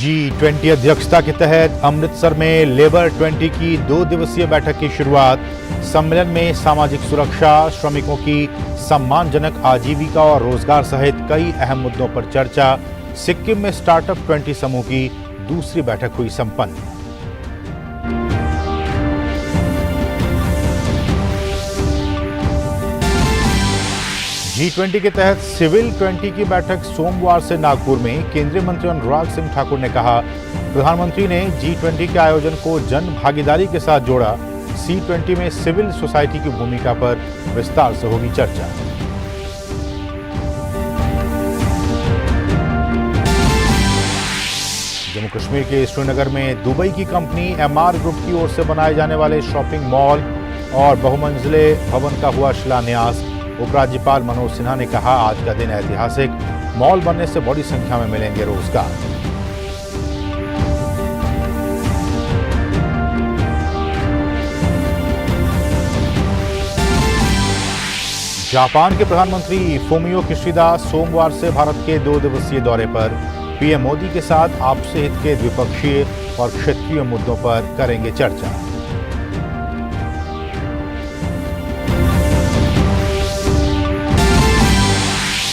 G20 अध्यक्षता के तहत अमृतसर में लेबर 20 की 2 दिवसीय बैठक की शुरुआत। सम्मेलन में सामाजिक सुरक्षा, श्रमिकों की सम्मानजनक आजीविका और रोजगार सहित कई अहम मुद्दों पर चर्चा। सिक्किम में स्टार्टअप 20 समूह की दूसरी बैठक हुई संपन्न। G20 के तहत सिविल 20 की बैठक सोमवार से नागपुर में। केंद्रीय मंत्री अनुराग सिंह ठाकुर ने कहा, प्रधानमंत्री ने G20 के आयोजन को जन भागीदारी के साथ जोड़ा। C20 में सिविल सोसाइटी की भूमिका पर विस्तार से होगी चर्चा। जम्मू कश्मीर के श्रीनगर में दुबई की कंपनी MR ग्रुप की ओर से बनाए जाने वाले शॉपिंग मॉल और बहुमंजिले भवन का हुआ शिलान्यास। उपराज्यपाल मनोज सिन्हा ने कहा, आज का दिन ऐतिहासिक, मॉल बनने से बड़ी संख्या में मिलेंगे रोजगार। जापान के प्रधानमंत्री फुमियो किशिदा सोमवार से भारत के 2 दिवसीय दौरे पर। पीएम मोदी के साथ आपसी हित के द्विपक्षीय और क्षेत्रीय मुद्दों पर करेंगे चर्चा।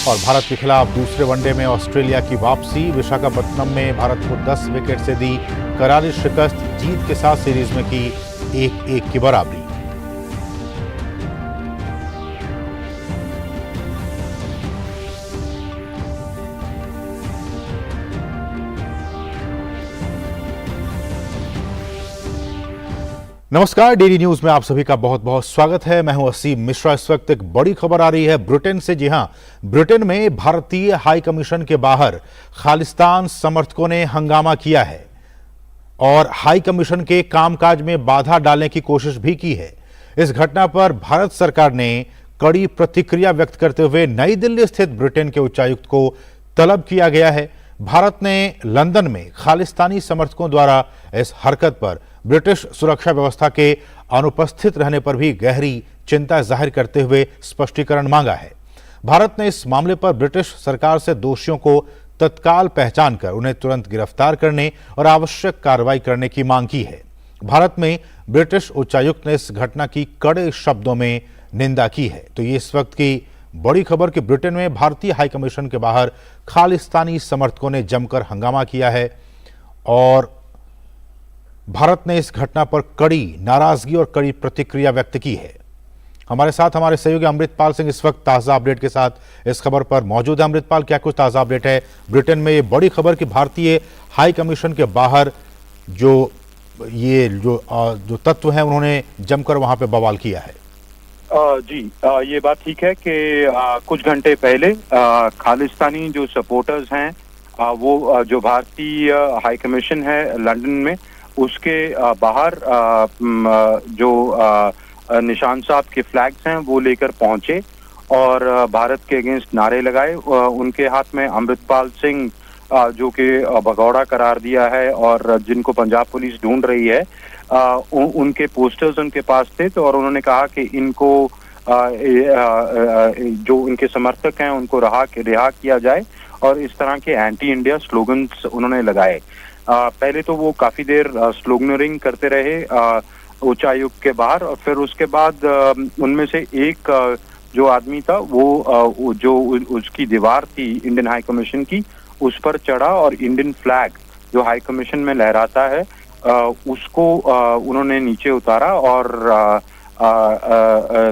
और भारत के खिलाफ दूसरे वनडे में ऑस्ट्रेलिया की वापसी। विशाखापट्टनम में भारत को 10 विकेट से दी करारी शिकस्त। जीत के साथ सीरीज में की 1-1 की बराबरी। नमस्कार, डेली न्यूज में आप सभी का बहुत बहुत स्वागत है। मैं हूं असीम मिश्रा। इस वक्त एक बड़ी खबर आ रही है ब्रिटेन से। जी हां, ब्रिटेन में भारतीय हाई कमीशन के बाहर खालिस्तान समर्थकों ने हंगामा किया है और हाई कमीशन के कामकाज में बाधा डालने की कोशिश भी की है। इस घटना पर भारत सरकार ने कड़ी प्रतिक्रिया व्यक्त करते हुए नई दिल्ली स्थित ब्रिटेन के उच्चायुक्त को तलब किया गया है। भारत ने लंदन में खालिस्तानी समर्थकों द्वारा इस हरकत पर ब्रिटिश सुरक्षा व्यवस्था के अनुपस्थित रहने पर भी गहरी चिंता जाहिर करते हुए स्पष्टीकरण मांगा है। भारत ने इस मामले पर ब्रिटिश सरकार से दोषियों को तत्काल पहचान कर उन्हें तुरंत गिरफ्तार करने और आवश्यक कार्रवाई करने की मांग की है। भारत में ब्रिटिश उच्चायुक्त ने इस घटना की कड़े शब्दों में निंदा की है। तो ये इस वक्त की बड़ी खबर कि ब्रिटेन में भारतीय हाई कमीशन के बाहर खालिस्तानी समर्थकों ने जमकर हंगामा किया है और भारत ने इस घटना पर कड़ी नाराजगी और कड़ी प्रतिक्रिया व्यक्त की है। हमारे साथ हमारे सहयोगी अमृतपाल सिंह इस वक्त ताजा अपडेट के साथ इस खबर पर मौजूद है। अमृतपाल, क्या कुछ ताजा अपडेट है ब्रिटेन में? ये बड़ी खबर कि भारतीय हाई कमीशन के बाहर जो तत्व हैं उन्होंने जमकर वहां पे बवाल किया है। ये बात ठीक है कि कुछ घंटे पहले खालिस्तानी जो सपोर्टर्स हैं वो जो भारतीय हाई कमीशन है लंदन में उसके बाहर जो निशान साहब के फ्लैग्स हैं वो लेकर पहुंचे और भारत के अगेंस्ट नारे लगाए। उनके हाथ में अमृतपाल सिंह जो कि भगौड़ा करार दिया है और जिनको पंजाब पुलिस ढूंढ रही है, उनके पोस्टर्स उनके पास थे। तो और उन्होंने कहा कि इनको जो इनके समर्थक हैं उनको रिहा किया जाए और इस तरह के एंटी इंडिया स्लोगन्स उन्होंने लगाए। पहले तो वो काफी देर स्लोगनरिंग करते रहे उच्चायुक्त के बाहर और फिर उसके बाद उनमें से एक जो आदमी था वो जो उसकी दीवार थी इंडियन हाई कमीशन की, उस पर चढ़ा और इंडियन फ्लैग जो हाई कमीशन में लहराता है उसको उन्होंने नीचे उतारा और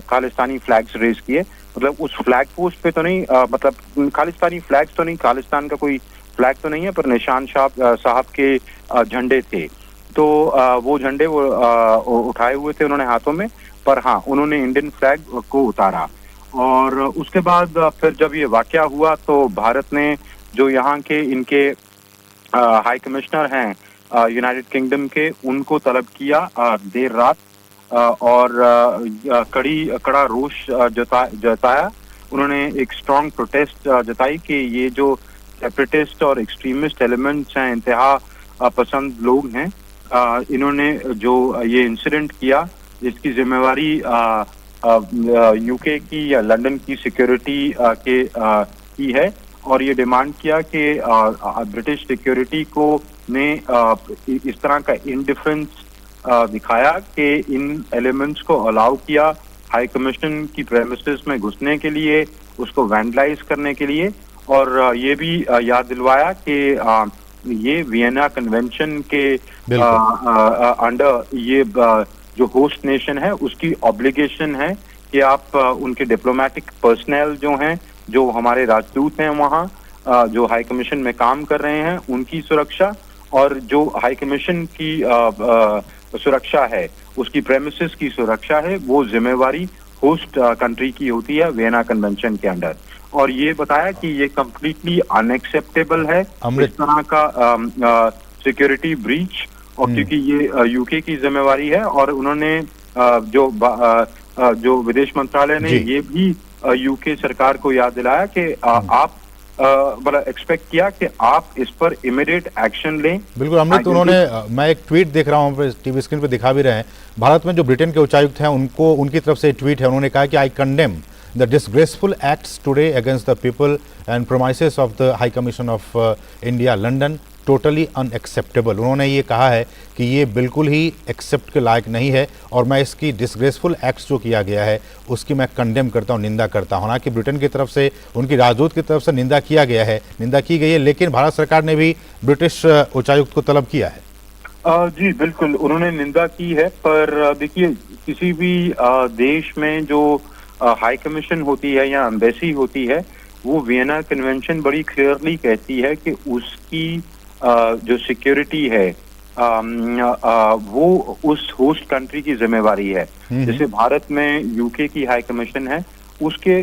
खालिस्तानी फ्लैग्स रेज किए। मतलब उस फ्लैग पोस्ट पे तो नहीं, मतलब खालिस्तानी फ्लैग्स तो नहीं, खालिस्तान का कोई फ्लैग तो नहीं है, पर निशान साहब के झंडे थे। तो वो झंडे वो उठाए हुए थे उन्होंने हाथों में, पर हाँ उन्होंने इंडियन फ्लैग को उतारा। और उसके बाद फिर जब ये वाकया हुआ तो भारत ने जो यहाँ के इनके हाई कमिश्नर हैं यूनाइटेड किंगडम के, उनको तलब किया देर रात और कड़ा रोष जताया। उन्होंने एक स्ट्रॉन्ग प्रोटेस्ट जताई कि ये जो सेपरेटिस्ट और एक्सट्रीमिस्ट एलिमेंट्स हैं, इंतहा पसंद लोग हैं, इन्होंने जो ये इंसिडेंट किया इसकी जिम्मेवारी यूके की या लंदन की सिक्योरिटी की है और ये डिमांड किया कि ब्रिटिश सिक्योरिटी को ने इस तरह का इंडिफरेंस दिखाया कि इन एलिमेंट्स को अलाउ किया हाई कमीशन की प्रेमिसेस में घुसने के लिए, उसको वैंडलाइज करने के लिए, और ये भी याद दिलवाया कि ये वियना कन्वेंशन के अंडर ये जो होस्ट नेशन है उसकी ऑब्लिगेशन है कि आप उनके डिप्लोमेटिक पर्सनल जो हैं, जो हमारे राजदूत हैं वहाँ, जो हाई कमीशन में काम कर रहे हैं, उनकी सुरक्षा, और जो हाई कमीशन की सुरक्षा है, उसकी प्रेमिसेस की सुरक्षा है, वो जिम्मेवारी होस्ट कंट्री की होती है वियना कन्वेंशन के अंडर। और ये बताया कि ये कंप्लीटली अनएक्सेप्टेबल है इस तरह का सिक्योरिटी ब्रीच, और क्योंकि ये यूके की जिम्मेवारी है। और उन्होंने जो विदेश मंत्रालय ने ये भी यूके सरकार को याद दिलाया कि आप बड़ा एक्सपेक्ट किया कि आप इस पर इमीडिएट एक्शन लें। बिल्कुल अमृत, उन्होंने, मैं एक ट्वीट देख रहा हूँ, टीवी स्क्रीन पे दिखा भी रहे हैं, भारत में जो ब्रिटेन के उच्चायुक्त हैं उनकी तरफ से ट्वीट है, उन्होंने कहा कि आई condemn the disgraceful acts today against the people and premises of the High Commission of India London totally unacceptable। उन्होंने ये कहा है कि ये बिल्कुल ही एक्सेप्ट के लायक नहीं है, और मैं इसकी डिसग्रेसफुल एक्ट्स जो किया गया है उसकी मैं कंडेम करता हूँ, निंदा करता हूँ। हालांकि ब्रिटेन की तरफ से, उनकी राजदूत की तरफ से निंदा की गई है, लेकिन भारत सरकार ने भी ब्रिटिश उच्चायुक्त को तलब किया है। जी बिल्कुल, उन्होंने निंदा की है, पर देखिए किसी भी देश में जो हाई कमीशन होती है या एम्बेसी होती है, वो वियना कन्वेंशन बड़ी क्लियरली कहती है कि उसकी जो सिक्योरिटी है वो उस होस्ट कंट्री की जिम्मेवारी है। जैसे भारत में यूके की हाई कमीशन है, उसके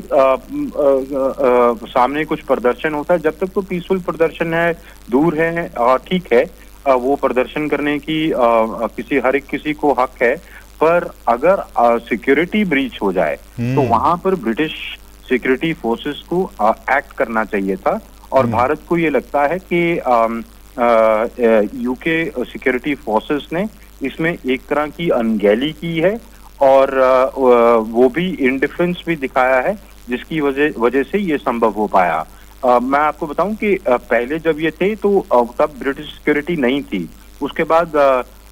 सामने कुछ प्रदर्शन होता है, जब तक तो पीसफुल प्रदर्शन है, दूर है, ठीक है, वो प्रदर्शन करने की हर एक किसी को हक है। पर अगर सिक्योरिटी ब्रीच हो जाए तो वहां पर ब्रिटिश सिक्योरिटी फोर्सेस को एक्ट करना चाहिए था, और भारत को ये लगता है कि यूके सिक्योरिटी फोर्सेस ने इसमें एक तरह की अनगैली की है, और वो भी इंडिफरेंस भी दिखाया है, जिसकी वजह से ये संभव हो पाया। मैं आपको बताऊं कि पहले जब ये थे तो तब ब्रिटिश सिक्योरिटी नहीं थी, उसके बाद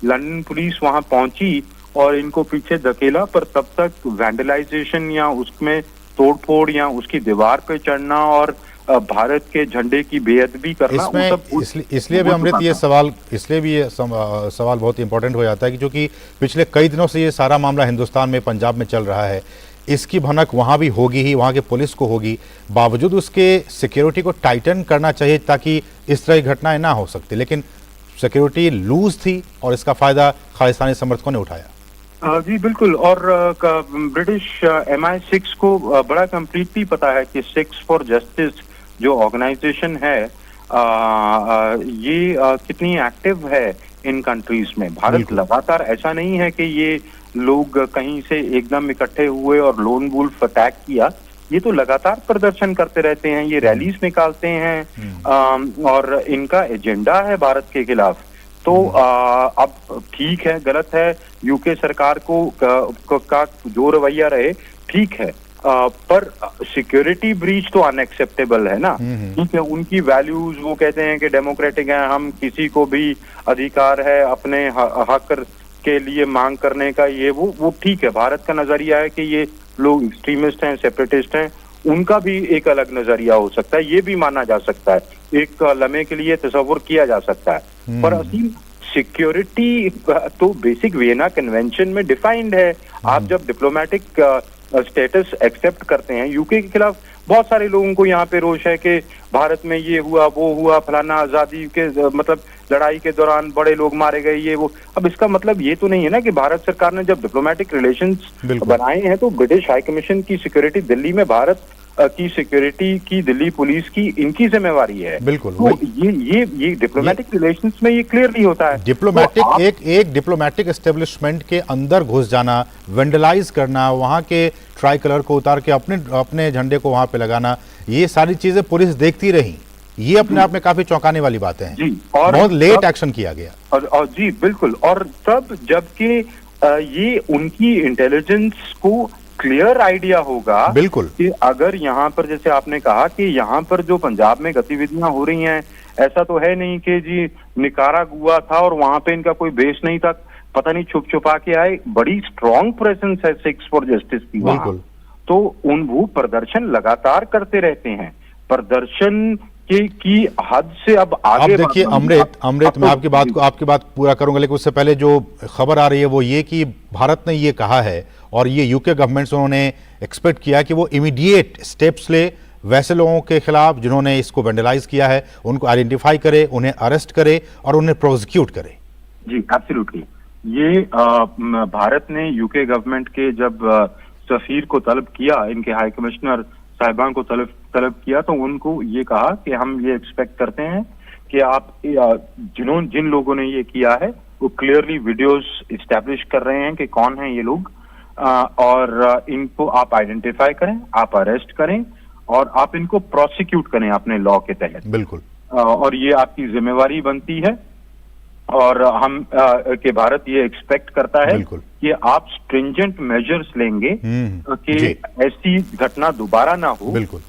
लंदन पुलिस वहां पहुंची और इनको पीछे धकेला, पर तब तक वैंडलाइजेशन या उसमें तोड़फोड़ या उसकी दीवार पे चढ़ना और भारत के झंडे की बेअदबी करना, इसलिए भी अमृत ये सवाल सवाल बहुत इंपॉर्टेंट हो जाता है कि क्योंकि पिछले कई दिनों से ये सारा मामला हिंदुस्तान में, पंजाब में चल रहा है, इसकी भनक वहाँ भी होगी ही, वहाँ के पुलिस को होगी, बावजूद उसके सिक्योरिटी को टाइटन करना चाहिए ताकि इस तरह की घटनाएं ना हो सकती, लेकिन सिक्योरिटी लूज थी और इसका फायदा खालिस्तानी समर्थकों ने उठाया। जी बिल्कुल, और ब्रिटिश MI6 को बड़ा कंप्लीटली पता है कि 6 फॉर जस्टिस जो ऑर्गेनाइजेशन है ये कितनी एक्टिव है इन कंट्रीज में। भारत लगातार, ऐसा नहीं है कि ये लोग कहीं से एकदम इकट्ठे हुए और लोन वुल्फ अटैक किया, ये तो लगातार प्रदर्शन करते रहते हैं, ये रैलीज निकालते हैं, और इनका एजेंडा है भारत के खिलाफ। तो अब ठीक है, गलत है, यूके सरकार का जो रवैया रहे ठीक है, पर सिक्योरिटी ब्रीच तो अनएक्सेप्टेबल है ना। ठीक है, उनकी वैल्यूज, वो कहते हैं कि डेमोक्रेटिक हैं, हम किसी को भी अधिकार है अपने हक के लिए मांग करने का, ये वो ठीक है। भारत का नजरिया है कि ये लोग एक्सट्रीमिस्ट हैं, सेपरेटिस्ट हैं, उनका भी एक अलग नजरिया हो सकता है, ये भी माना जा सकता है, एक लम्हे के लिए तस्वुर किया जा सकता है। पर असीम सिक्योरिटी तो बेसिक वियना कन्वेंशन में डिफाइंड है। आप जब डिप्लोमेटिक स्टेटस एक्सेप्ट करते हैं, यूके के खिलाफ बहुत सारे लोगों को यहाँ पे रोष है कि भारत में ये हुआ, वो हुआ, फलाना, आजादी के मतलब लड़ाई के दौरान बड़े लोग मारे गए, ये वो। अब इसका मतलब ये तो नहीं है ना कि भारत सरकार ने जब डिप्लोमेटिक रिलेशंस बनाए हैं तो ब्रिटिश हाई कमीशन की सिक्योरिटी दिल्ली में, भारत की सिक्योरिटी की दिल्ली पुलिस की, इनकी जिम्मेवारी है। बिल्कुल, तो ये डिप्लोमेटिक रिलेशंस में ये क्लियरली होता है। डिप्लोमेटिक तो एक डिप्लोमेटिक एस्टेब्लिशमेंट के अंदर घुस जाना, वेंडलाइज करना, वहां के ट्राई कलर को उतार के अपने झंडे को वहां पे लगाना, ये सारी चीजें पुलिस देखती रही, ये अपने आप में काफी चौंकाने वाली बातें हैं जी। और बहुत लेट एक्शन किया गया। और जी बिल्कुल, और तब जबकि ये उनकी इंटेलिजेंस को क्लियर आइडिया होगा बिल्कुल कि अगर यहाँ पर, जैसे आपने कहा कि यहाँ पर जो पंजाब में गतिविधियां हो रही हैं, ऐसा तो है नहीं कि जी निकारागुआ था और वहां पे इनका कोई बेस नहीं था, पता नहीं छुप छुपा के आए। बड़ी स्ट्रांग प्रेजेंस है सिक्स फॉर जस्टिस की वहां। बिल्कुल। तो वो प्रदर्शन लगातार करते रहते हैं, प्रदर्शन की हद से अब आगे। अब देखिए अमृत मैं आपकी बात पूरा करूंगा, लेकिन उससे पहले जो खबर आ रही है वो ये कि भारत ने ये कहा है और ये यूके गवर्नमेंट से उन्होंने एक्सपेक्ट किया कि वो इमीडिएट स्टेप्स ले वैसे लोगों के खिलाफ जिन्होंने इसको वेंडलाइज किया है, उनको आइडेंटिफाई करे, उन्हें अरेस्ट करे और उन्हें प्रोसिक्यूट करे। जी एब्सोल्युटली। ये भारत ने यूके गवर्नमेंट के जब सफीर को तलब किया, इनके हाई कमिश्नर साहिबान को तलब किया, तो उनको ये कहा कि हम ये एक्सपेक्ट करते हैं कि आप जिन लोगों ने ये किया है वो क्लियरली वीडियोस इस्टेब्लिश कर रहे हैं कि कौन है ये लोग, और इनको आप आइडेंटिफाई करें, आप अरेस्ट करें और आप इनको प्रोसिक्यूट करें अपने लॉ के तहत। बिल्कुल। और ये आपकी जिम्मेवारी बनती है और हम के भारत ये एक्सपेक्ट करता है कि आप स्ट्रिंजेंट मेजर्स लेंगे कि ऐसी घटना दोबारा ना हो। बिल्कुल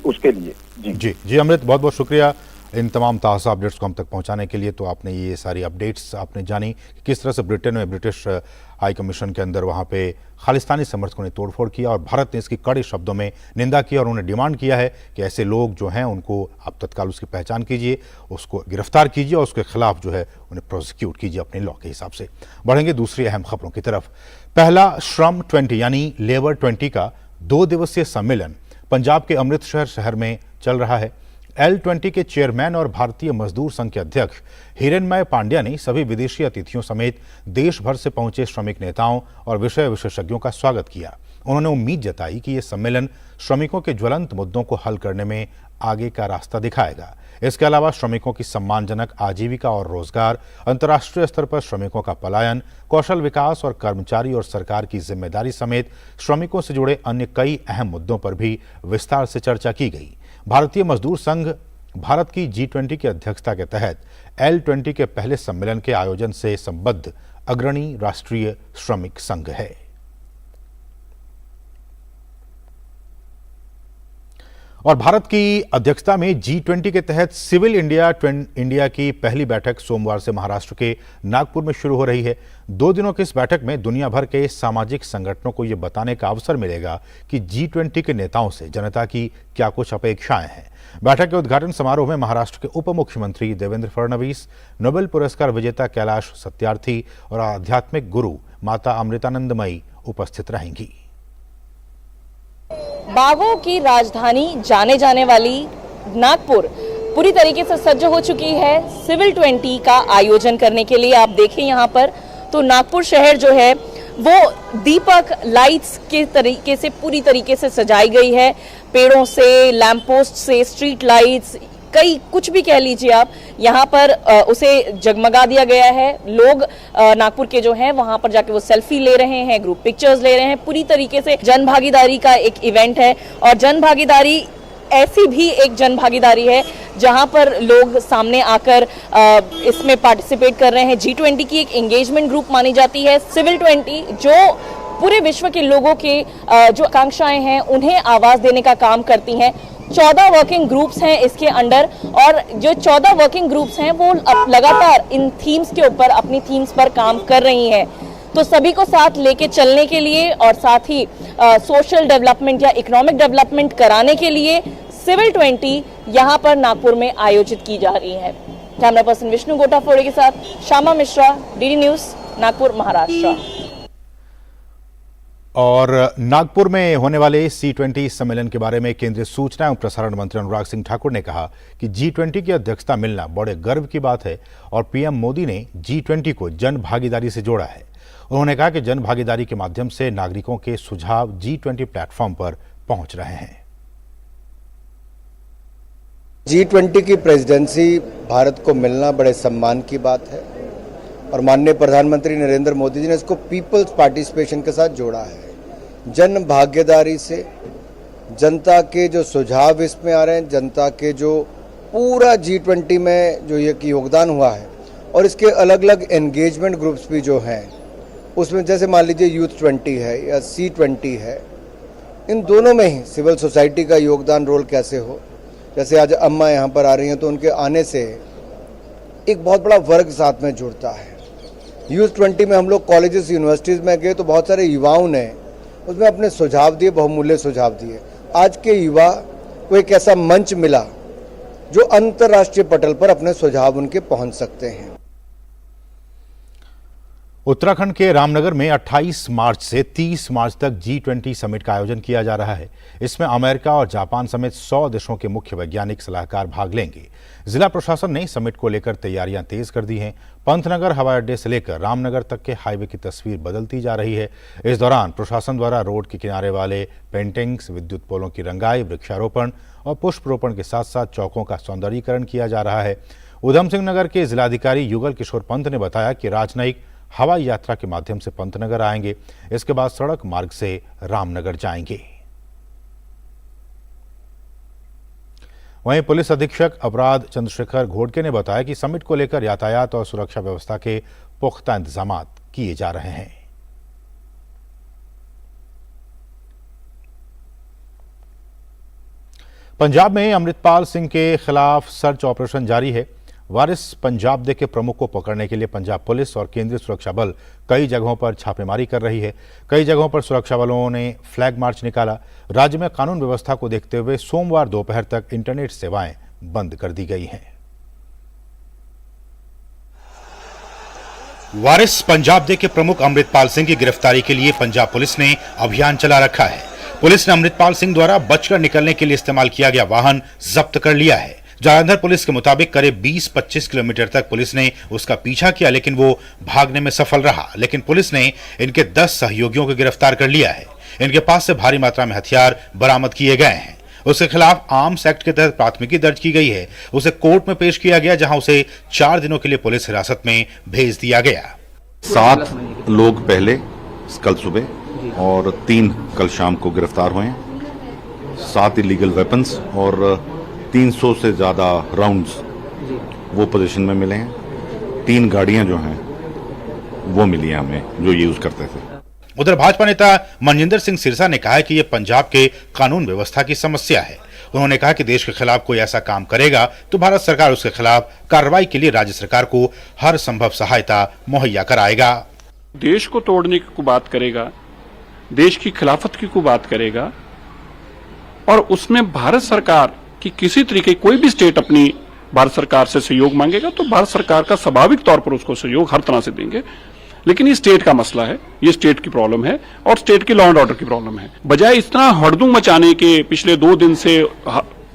उसके लिए। जी अमृत, बहुत बहुत शुक्रिया इन तमाम ताज़ा अपडेट्स को हम तक पहुंचाने के लिए। तो आपने ये सारी अपडेट्स आपने जानी कि किस तरह से ब्रिटेन में ब्रिटिश हाई कमीशन के अंदर वहां पे खालिस्तानी समर्थकों ने तोड़फोड़ किया और भारत ने इसकी कड़े शब्दों में निंदा की और उन्होंने डिमांड किया है कि ऐसे लोग जो हैं उनको आप तत्काल उसकी पहचान कीजिए, उसको गिरफ्तार कीजिए और उसके खिलाफ जो है उन्हें प्रोसिक्यूट कीजिए अपने लॉ के हिसाब से। बढ़ेंगे दूसरी अहम खबरों की तरफ। पहला श्रम 20 यानी लेबर 20 का 2 दिवसीय सम्मेलन पंजाब के अमृतसर शहर में चल रहा है। L20 के चेयरमैन और भारतीय मजदूर संघ के अध्यक्ष हिरण्मय पांड्या ने सभी विदेशी अतिथियों समेत देश भर से पहुंचे श्रमिक नेताओं और विषय विशेषज्ञों का स्वागत किया। उन्होंने उम्मीद जताई कि यह सम्मेलन श्रमिकों के ज्वलंत मुद्दों को हल करने में आगे का रास्ता दिखाएगा। इसके अलावा श्रमिकों की सम्मानजनक आजीविका और रोजगार, अंतर्राष्ट्रीय स्तर पर श्रमिकों का पलायन, कौशल विकास और कर्मचारी और सरकार की जिम्मेदारी समेत श्रमिकों से जुड़े अन्य कई अहम मुद्दों पर भी विस्तार से चर्चा की गई। भारतीय मजदूर संघ भारत की G20 की अध्यक्षता के तहत L20 के पहले सम्मेलन के आयोजन से संबद्ध अग्रणी राष्ट्रीय श्रमिक संघ है। और भारत की अध्यक्षता में G20 के तहत सिविल इंडिया की पहली बैठक सोमवार से महाराष्ट्र के नागपुर में शुरू हो रही है। 2 दिनों की इस बैठक में दुनिया भर के सामाजिक संगठनों को यह बताने का अवसर मिलेगा कि G20 के नेताओं से जनता की क्या कुछ अपेक्षाएं हैं। बैठक के उद्घाटन समारोह में महाराष्ट्र के उप मुख्यमंत्री देवेंद्र फडणवीस, नोबेल पुरस्कार विजेता कैलाश सत्यार्थी और आध्यात्मिक गुरु माता अमृतानंदमयी उपस्थित रहेंगी। बागों की राजधानी जाने जाने वाली नागपुर पूरी तरीके से सज्ज हो चुकी है सिविल 20 का आयोजन करने के लिए। आप देखें यहाँ पर तो नागपुर शहर जो है वो दीपक लाइट्स के तरीके से पूरी तरीके से सजाई गई है। पेड़ों से, लैंप पोस्ट से, स्ट्रीट लाइट्स, कई कुछ भी कह लीजिए आप, यहाँ पर उसे जगमगा दिया गया है। लोग नागपुर के जो हैं वहाँ पर जाके वो सेल्फी ले रहे हैं, ग्रुप पिक्चर्स ले रहे हैं। पूरी तरीके से जन भागीदारी का एक इवेंट है और जन भागीदारी ऐसी भी एक जन भागीदारी है जहाँ पर लोग सामने आकर इसमें पार्टिसिपेट कर रहे हैं। G20 की एक एंगेजमेंट ग्रुप मानी जाती है सिविल 20, जो पूरे विश्व के लोगों के जो आकांक्षाएं हैं उन्हें आवाज देने का काम करती हैं। 14 वर्किंग ग्रुप्स हैं इसके अंडर और जो 14 वर्किंग ग्रुप्स हैं वो लगातार इन थीम्स के ऊपर अपनी थीम्स पर काम कर रही हैं। तो सभी को साथ लेके चलने के लिए और साथ ही सोशल डेवलपमेंट या इकोनॉमिक डेवलपमेंट कराने के लिए सिविल 20 यहाँ पर नागपुर में आयोजित की जा रही है। कैमरा पर्सन विष्णु गोटाफोड़े के साथ श्यामा मिश्रा, DD न्यूज, नागपुर, महाराष्ट्र। और नागपुर में होने वाले C20 सम्मेलन के बारे में केंद्रीय सूचना एवं प्रसारण मंत्री अनुराग सिंह ठाकुर ने कहा कि G20 की अध्यक्षता मिलना बड़े गर्व की बात है और पीएम मोदी ने G20 को जन भागीदारी से जोड़ा है। उन्होंने कहा कि जन भागीदारी के माध्यम से नागरिकों के सुझाव G20 प्लेटफॉर्म पर पहुंच रहे हैं। G20 की प्रेसिडेंसी भारत को मिलना बड़े सम्मान की बात है और माननीय प्रधानमंत्री नरेंद्र मोदी जी ने इसको पीपल्स पार्टिसिपेशन के साथ जोड़ा है। जन भागीदारी से जनता के जो सुझाव इसमें आ रहे हैं, जनता के जो पूरा G20 में जो ये योगदान हुआ है और इसके अलग अलग एंगेजमेंट ग्रुप्स भी जो हैं उसमें जैसे मान लीजिए यूथ 20 है या C20 है, इन दोनों में ही सिविल सोसाइटी का योगदान रोल कैसे हो, जैसे आज अम्मा यहाँ पर आ रही हैं तो उनके आने से एक बहुत बड़ा वर्ग साथ में जुड़ता है। यूथ 20 में हम लोग कॉलेजेस यूनिवर्सिटीज़ में गए तो बहुत सारे युवाओं ने उसमें अपने सुझाव दिए, बहुमूल्य सुझाव दिए। आज के युवा को एक ऐसा मंच मिला जो अंतर्राष्ट्रीय पटल पर अपने सुझाव उनके पहुंच सकते हैं। उत्तराखंड के रामनगर में 28 मार्च से 30 मार्च तक G20 समिट का आयोजन किया जा रहा है। इसमें अमेरिका और जापान समेत 100 देशों के मुख्य वैज्ञानिक सलाहकार भाग लेंगे। जिला प्रशासन ने समिट को लेकर तैयारियां तेज कर दी हैं। पंतनगर हवाई अड्डे से लेकर रामनगर तक के हाईवे की तस्वीर बदलती जा रही है। इस दौरान प्रशासन द्वारा रोड के किनारे वाले पेंटिंग्स, विद्युत पोलों की रंगाई, वृक्षारोपण और पुष्परोपण के साथ साथ चौकों का सौंदर्यीकरण किया जा रहा है। उधम सिंह नगर के जिलाधिकारी युगल किशोर पंत ने बताया कि राजनयिक हवाई यात्रा के माध्यम से पंतनगर आएंगे, इसके बाद सड़क मार्ग से रामनगर जाएंगे। वहीं पुलिस अधीक्षक अपराध चंद्रशेखर घोड़के ने बताया कि समिट को लेकर यातायात और सुरक्षा व्यवस्था के पुख्ता इंतजाम किए जा रहे हैं। पंजाब में अमृतपाल सिंह के खिलाफ सर्च ऑपरेशन जारी है। वारिस पंजाब दे के प्रमुख को पकड़ने के लिए पंजाब पुलिस और केंद्रीय सुरक्षा बल कई जगहों पर छापेमारी कर रही है। कई जगहों पर सुरक्षा बलों ने फ्लैग मार्च निकाला। राज्य में कानून व्यवस्था को देखते हुए सोमवार दोपहर तक इंटरनेट सेवाएं बंद कर दी गई हैं। वारिस पंजाब दे के प्रमुख अमृतपाल सिंह की गिरफ्तारी के लिए पंजाब पुलिस ने अभियान चला रखा है। पुलिस ने अमृतपाल सिंह द्वारा बचकर निकलने के लिए इस्तेमाल किया गया वाहन जब्त कर लिया है। जालंधर पुलिस के मुताबिक करीब 20-25 किलोमीटर तक पुलिस ने उसका पीछा किया, लेकिन वो भागने में सफल रहा। लेकिन पुलिस ने इनके 10 सहयोगियों को गिरफ्तार कर लिया है। इनके पास से भारी मात्रा में हथियार बरामद किए गए हैं। उसके खिलाफ आर्म्स एक्ट के तहत प्राथमिकी दर्ज की गई है। उसे कोर्ट में पेश किया गया, जहां उसे 4 दिनों के लिए पुलिस हिरासत में भेज दिया गया। 7 लोग पहले कल सुबह और 3 कल शाम को गिरफ्तार हुए हैं। 7 इलीगल वेपन्स और 300 से ज्यादा राउंड्स वो पोजीशन में मिले हैं। 3 गाड़ियां जो हैं वो मिली हैं हमें, जो यूज करते थे। उधर भाजपा नेता मनजिंदर सिंह सिरसा ने कहा है कि यह पंजाब के कानून व्यवस्था की समस्या है। उन्होंने कहा कि देश के खिलाफ कोई ऐसा काम करेगा तो भारत सरकार उसके खिलाफ कार्रवाई के लिए राज्य सरकार को हर संभव सहायता मुहैया कराएगा। देश को तोड़ने की बात करेगा, देश की खिलाफत की बात करेगा और उसमें भारत सरकार कि किसी तरीके कोई भी स्टेट अपनी भारत सरकार से सहयोग मांगेगा तो भारत सरकार का स्वाभाविक तौर पर उसको सहयोग हर तरह से देंगे। लेकिन ये स्टेट का मसला है, ये स्टेट की प्रॉब्लम है और स्टेट की लॉ एंड ऑर्डर की प्रॉब्लम है। बजाय इतना हड़दंग मचाने के पिछले 2 दिन से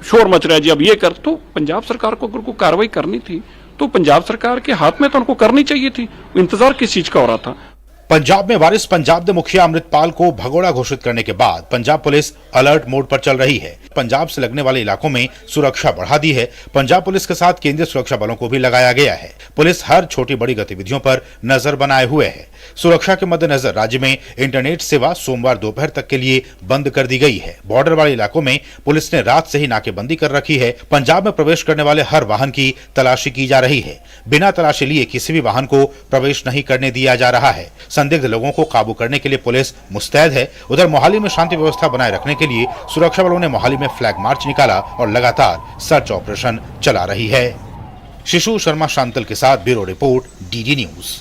शोर मच रहा है जी अब ये कर, तो पंजाब सरकार को अगर कोई कार्रवाई करनी थी तो पंजाब सरकार के हाथ में तो उनको करनी चाहिए थी। इंतजार किस चीज का हो रहा था? पंजाब में वारिस पंजाब दे मुखिया अमृतपाल को भगोड़ा घोषित करने के बाद पंजाब पुलिस अलर्ट मोड पर चल रही है। पंजाब से लगने वाले इलाकों में सुरक्षा बढ़ा दी है। पंजाब पुलिस के साथ केंद्रीय सुरक्षा बलों को भी लगाया गया है। पुलिस हर छोटी बड़ी गतिविधियों पर नजर बनाए हुए है। सुरक्षा के मद्देनजर राज्य में इंटरनेट सेवा सोमवार दोपहर तक के लिए बंद कर दी गई है। बॉर्डर वाले इलाकों में पुलिस ने रात से ही नाकेबंदी कर रखी है। पंजाब में प्रवेश करने वाले हर वाहन की तलाशी की जा रही है। बिना तलाशी लिए किसी भी वाहन को प्रवेश नहीं करने दिया जा रहा है। संदिग्ध लोगों को काबू करने के लिए पुलिस मुस्तैद है। उधर मोहाली में शांति व्यवस्था बनाए रखने के लिए सुरक्षा बलों ने मोहाली में फ्लैग मार्च निकाला और लगातार सर्च ऑपरेशन चला रही है। शिशु शर्मा शांतल के साथ bureau report, DD news.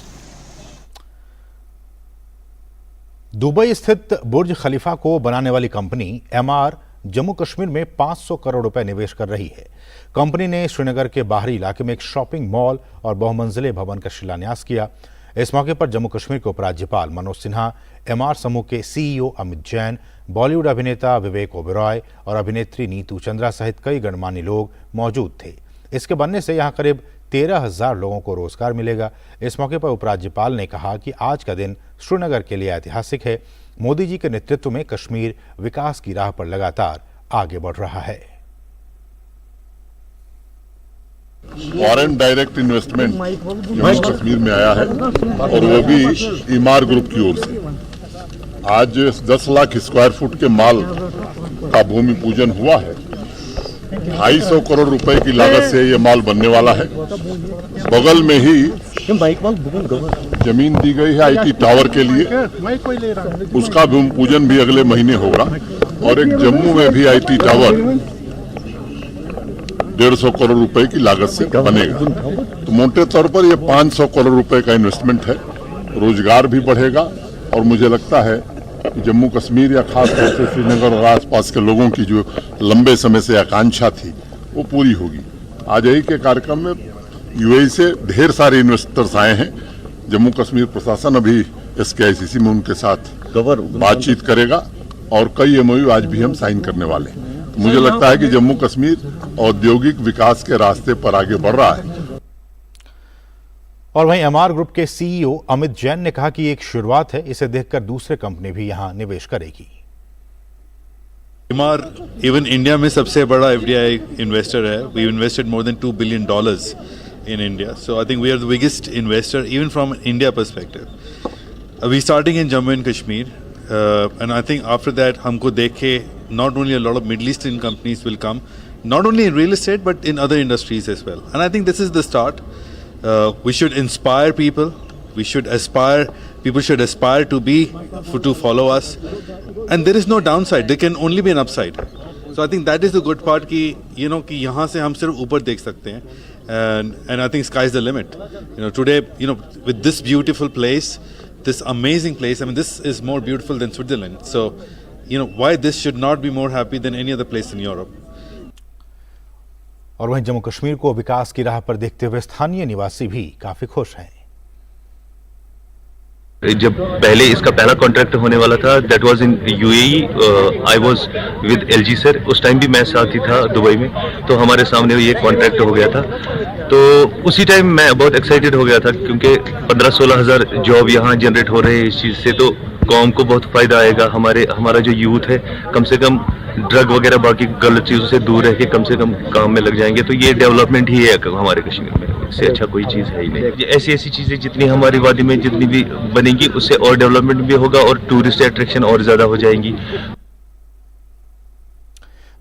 Dubai स्थित बुर्ज खलीफा को बनाने वाली कंपनी एमआर जम्मू कश्मीर में 500 करोड़ रुपए निवेश कर रही है। कंपनी ने श्रीनगर के बाहरी इलाके में एक शॉपिंग मॉल और बहुमंजिले भवन का शिलान्यास किया। इस मौके पर जम्मू कश्मीर के उपराज्यपाल मनोज सिन्हा, एमआर समूह के सीईओ अमित जैन, बॉलीवुड अभिनेता विवेक ओबेरॉय और अभिनेत्री नीतू चंद्रा सहित कई गणमान्य लोग मौजूद थे। इसके बनने से यहां करीब 13,000 लोगों को रोजगार मिलेगा। इस मौके पर उपराज्यपाल ने कहा कि आज का दिन श्रीनगर के लिए ऐतिहासिक है। मोदी जी के नेतृत्व में कश्मीर विकास की राह पर लगातार आगे बढ़ रहा है। Foreign direct investment Jammu Kashmir में आया है और वो भी इमार ग्रुप की ओर से। आज 10 लाख स्क्वायर फुट के माल का भूमि पूजन हुआ है। 250 करोड़ रुपए की लागत से ये माल बनने वाला है। बगल में ही जमीन दी गई है आईटी टावर के लिए, उसका भूमि पूजन भी अगले महीने होगा। और एक जम्मू में भी आईटी टावर 150 करोड़ रुपए की लागत से बनेगा। तो मोटे तौर पर ये 500 करोड़ रुपए का इन्वेस्टमेंट है, रोजगार भी बढ़ेगा और मुझे लगता है कि जम्मू कश्मीर या खास तौर से श्रीनगर और आसपास के लोगों की जो लंबे समय से आकांक्षा थी वो पूरी होगी। आज यही के कार्यक्रम में यूएई से ढेर सारे इन्वेस्टर्स आए हैं। जम्मू कश्मीर प्रशासन अभी SKICC में उनके साथ बातचीत करेगा और कई MOU आज भी हम साइन करने वाले हैं। मुझे लगता है कि जम्मू कश्मीर औद्योगिक विकास के रास्ते पर आगे बढ़ रहा है। और वहीं MR ग्रुप के CEO अमित जैन ने कहा कि ये एक शुरुआत है, इसे देखकर दूसरे कंपनी भी यहां निवेश करेगी। MR इवन इंडिया में सबसे बड़ा FDI इन्वेस्टर है। We invested more than $2 billion in India, so I think we are the biggest investor even from India perspective. We starting in Jammu and Kashmir, and I think after that हमको देख के not only a lot of Middle Eastern companies will come, not only in real estate but in other industries as well. And I think this is the start. We should inspire people. We should aspire. People should aspire to follow us. And there is no downside. There can only be an upside. So I think that is the good part कि कि यहाँ से हम सिर्फ ऊपर देख सकते हैं. And I think sky's the limit. Today, with this beautiful place, this amazing place. I mean, this is more beautiful than Switzerland. So, why this should not be more happy than any other place in Europe? और वहीं जम्मू कश्मीर को विकास की राह पर देखते हुए स्थानीय निवासी भी काफी खुश हैं। जब पहले इसका पहला कॉन्ट्रैक्ट होने वाला था, that was in UAE, I was with LG sir, उस टाइम भी मैं साथ ही था दुबई में, तो हमारे सामने ये कॉन्ट्रैक्ट हो गया था। तो उसी टाइम मैं बहुत एक्साइटेड हो गया था क्योंकि 15-16 हज़ार जॉब यहाँ जनरेट हो रहे हैं इस चीज़ से, तो कौम को बहुत फ़ायदा आएगा। हमारा जो यूथ है कम से कम ड्रग वगैरह बाकी गलत चीज़ों से दूर रह के कम से कम काम में लग जाएंगे। तो ये डेवलपमेंट ही है हमारे कश्मीर में, इससे अच्छा कोई चीज़ है ही नहीं। ऐसी चीज़ें जितनी हमारी वादी में जितनी भी बनेंगी उससे और डेवलपमेंट भी होगा और टूरिस्ट अट्रैक्शन और ज़्यादा हो जाएंगी।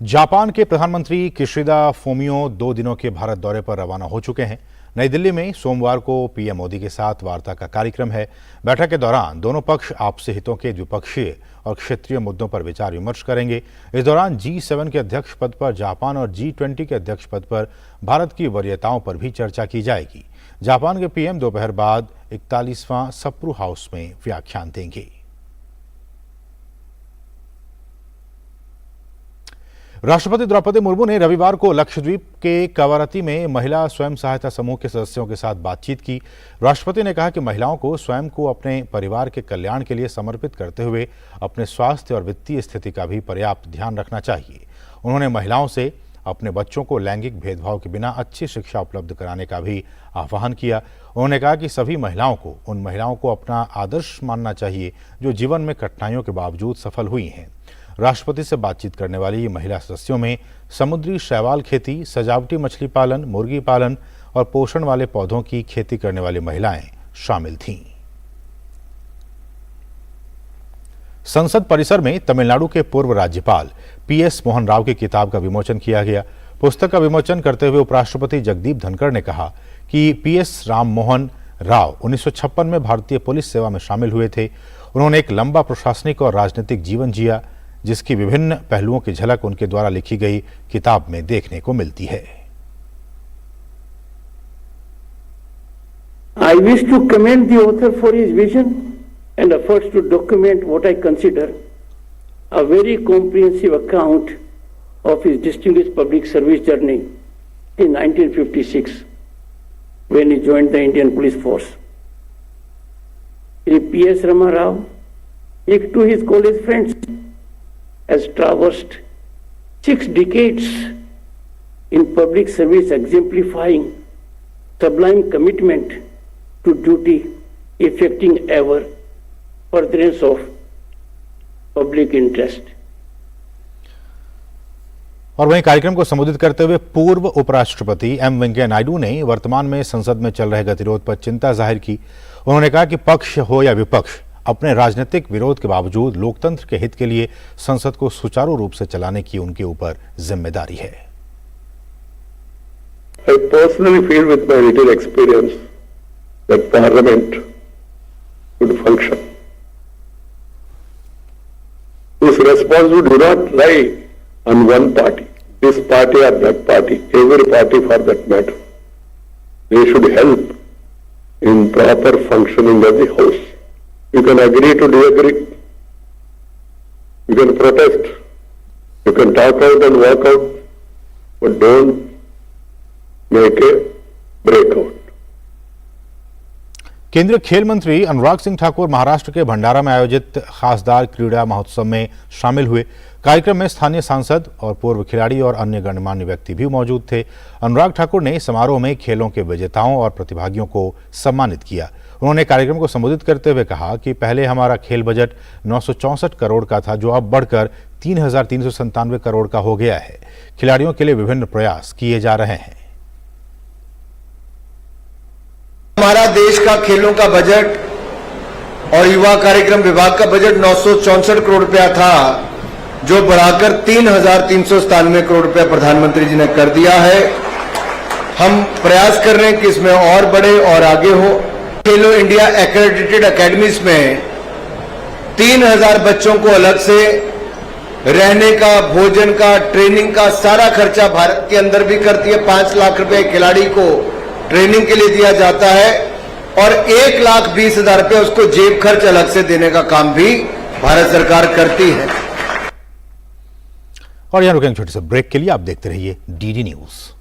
जापान के प्रधानमंत्री किशिदा फुमियो 2 दिनों के भारत दौरे पर रवाना हो चुके हैं। नई दिल्ली में सोमवार को PM मोदी के साथ वार्ता का कार्यक्रम है। बैठक के दौरान दोनों पक्ष आपसी हितों के द्विपक्षीय और क्षेत्रीय मुद्दों पर विचार विमर्श करेंगे। इस दौरान G7 के अध्यक्ष पद पर जापान और G20 के अध्यक्ष पद पर भारत की वरीयताओं पर भी चर्चा की जाएगी। जापान के PM दोपहर बाद 41वां सप्रू हाउस में व्याख्यान देंगे। राष्ट्रपति द्रौपदी मुर्मू ने रविवार को लक्षद्वीप के कवरत्ती में महिला स्वयं सहायता समूह के सदस्यों के साथ बातचीत की। राष्ट्रपति ने कहा कि महिलाओं को स्वयं को अपने परिवार के कल्याण के लिए समर्पित करते हुए अपने स्वास्थ्य और वित्तीय स्थिति का भी पर्याप्त ध्यान रखना चाहिए। उन्होंने महिलाओं से अपने बच्चों को लैंगिक भेदभाव के बिना अच्छी शिक्षा उपलब्ध कराने का भी आह्वान किया। उन्होंने कहा कि सभी महिलाओं को उन महिलाओं को अपना आदर्श मानना चाहिए जो जीवन में कठिनाइयों के बावजूद सफल हुई हैं। राष्ट्रपति से बातचीत करने वाली महिला सदस्यों में समुद्री शैवाल खेती, सजावटी मछली पालन, मुर्गी पालन और पोषण वाले पौधों की खेती करने वाली महिलाएं शामिल थीं। संसद परिसर में तमिलनाडु के पूर्व राज्यपाल PS मोहन राव की किताब का विमोचन किया गया। पुस्तक का विमोचन करते हुए उपराष्ट्रपति जगदीप धनखड़ ने कहा कि PS राम मोहन राव 1956 में भारतीय पुलिस सेवा में शामिल हुए थे। उन्होंने एक लंबा प्रशासनिक और राजनीतिक जीवन जिया, जिसकी विभिन्न पहलुओं की झलक उनके द्वारा लिखी गई किताब में देखने को मिलती है। I wish to commend the author for his vision and efforts to document what I consider a very comprehensive account of his distinguished public service journey in 1956 when he joined the Indian Police Force. PS Rama Rao, like to his college friends, has traversed 6 decades in public service, exemplifying sublime commitment to duty, effecting ever furtherance of public interest. और वहीं कार्यक्रम को संबोधित करते हुए पूर्व उपराष्ट्रपति M Venkaiah Naidu ने वर्तमान में संसद में चल रहे गतिरोध पर चिंता जाहिर की। उन्होंने कहा कि पक्ष हो या विपक्ष, अपने राजनीतिक विरोध के बावजूद लोकतंत्र के हित के लिए संसद को सुचारू रूप से चलाने की उनके ऊपर जिम्मेदारी है। I personally feel with my little experience that Parliament should function. This responsibility do not lie on one party. this party or that party, every party for that matter, they should help in proper functioning of the House. You can agree to disagree, you can protest, you can talk out and walk out, but don't make a breakout. केंद्रीय खेल मंत्री अनुराग सिंह ठाकुर महाराष्ट्र के भंडारा में आयोजित खासदार क्रीड़ा महोत्सव में शामिल हुए। कार्यक्रम में स्थानीय सांसद और पूर्व खिलाड़ी और अन्य गणमान्य व्यक्ति भी मौजूद थे। अनुराग ठाकुर ने समारोह में खेलों के विजेताओं और प्रतिभागियों को सम्मानित किया। उन्होंने कार्यक्रम को संबोधित करते हुए कहा कि पहले हमारा खेल बजट 964 करोड़ का था, जो अब बढ़कर 3,397 करोड़ का हो गया है। खिलाड़ियों के लिए विभिन्न प्रयास किए जा रहे हैं। हमारा देश का खेलों का बजट और युवा कार्यक्रम विभाग का बजट 964 करोड़ रुपया था, जो बढ़ाकर 3,397 करोड़ रुपया प्रधानमंत्री जी ने कर दिया है। हम प्रयास कर रहे हैं कि इसमें और बढ़े और आगे हो। खेलो इंडिया एक्रेडिटेड एकेडमीज में 3,000 बच्चों को अलग से रहने का, भोजन का, ट्रेनिंग का सारा खर्चा भारत के अंदर भी करती है। 5 लाख रुपए खिलाड़ी को ट्रेनिंग के लिए दिया जाता है और 1,20,000 रुपए उसको जेब खर्च अलग से देने का काम भी भारत सरकार करती है। और यहां रुकेंगे छोटे से ब्रेक के लिए। आप देखते रहिए डीडी न्यूज।